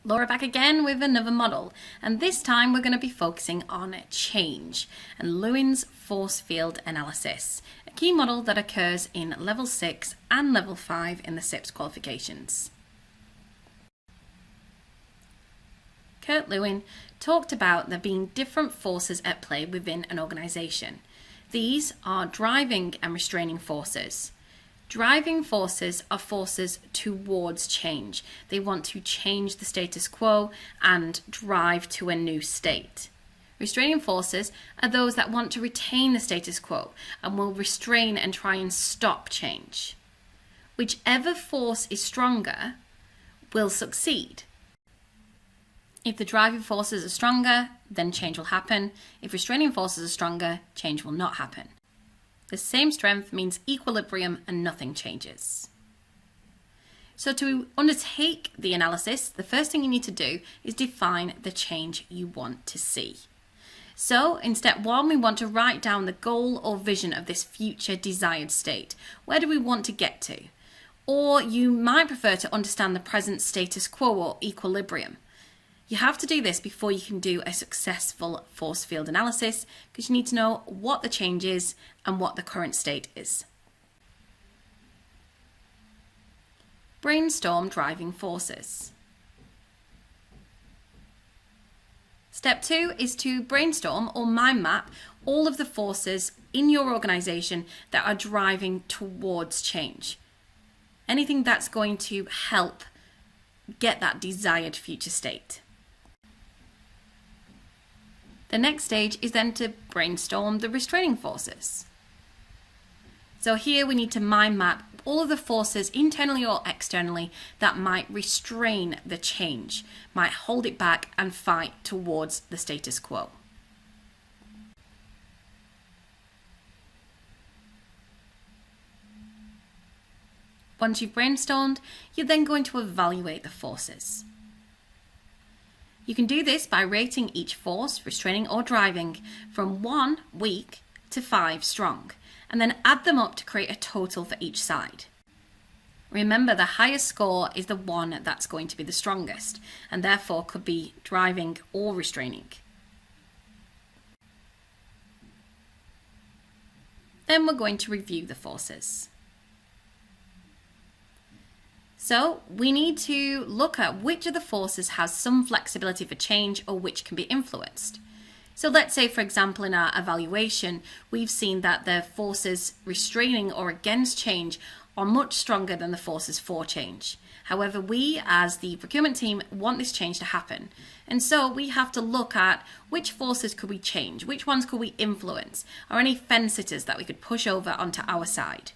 Laura back again with another model, and this time we're going to be focusing on change and Lewin's Forcefield Analysis, a key model that occurs in level 6 and level 5 in the SIPS qualifications. Kurt Lewin talked about there being different forces at play within an organisation. These are driving and restraining forces. Driving forces are forces towards change. They want to change the status quo and drive to a new state. Restraining forces are those that want to retain the status quo and will restrain and try and stop change. Whichever force is stronger will succeed. If the driving forces are stronger, then change will happen. If restraining forces are stronger, change will not happen. The same strength means equilibrium and nothing changes. So to undertake the analysis, the first thing you need to do is define the change you want to see. So in step 1, we want to write down the goal or vision of this future desired state. Where do we want to get to? Or you might prefer to understand the present status quo or equilibrium. You have to do this before you can do a successful force field analysis, because you need to know what the change is and what the current state is. Brainstorm driving forces. Step 2 is to brainstorm or mind map all of the forces in your organisation that are driving towards change. Anything that's going to help get that desired future state. The next stage is then to brainstorm the restraining forces. So here we need to mind map all of the forces internally or externally that might restrain the change, might hold it back and fight towards the status quo. Once you've brainstormed, you're then going to evaluate the forces. You can do this by rating each force, restraining or driving, from 1 weak to 5 strong, and then add them up to create a total for each side. Remember, the highest score is the one that's going to be the strongest, and therefore could be driving or restraining. Then we're going to review the forces. So we need to look at which of the forces has some flexibility for change or which can be influenced. So let's say, for example, in our evaluation, we've seen that the forces restraining or against change are much stronger than the forces for change. However, we as the procurement team want this change to happen. And so we have to look at which forces could we change, which ones could we influence, or any fence sitters that we could push over onto our side.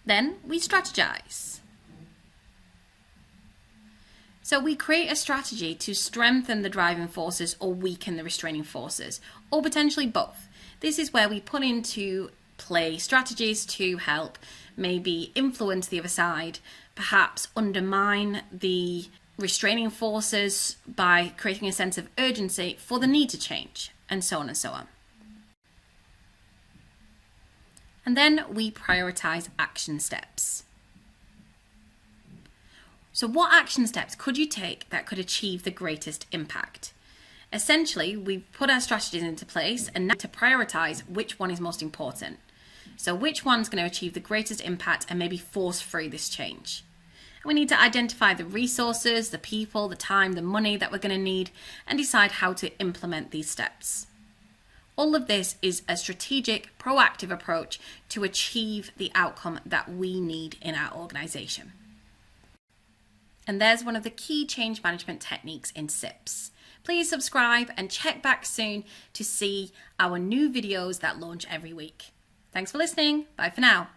Then we strategize. So we create a strategy to strengthen the driving forces or weaken the restraining forces, or potentially both. This is where we put into play strategies to help maybe influence the other side, perhaps undermine the restraining forces by creating a sense of urgency for the need to change, and so on and so on. And then we prioritize action steps. So what action steps could you take that could achieve the greatest impact? Essentially, we've put our strategies into place and now to prioritize which one is most important. So which one's going to achieve the greatest impact and maybe force through this change. And we need to identify the resources, the people, the time, the money that we're going to need, and decide how to implement these steps. All of this is a strategic, proactive approach to achieve the outcome that we need in our organisation. And there's one of the key change management techniques in SIPS. Please subscribe and check back soon to see our new videos that launch every week. Thanks for listening. Bye for now.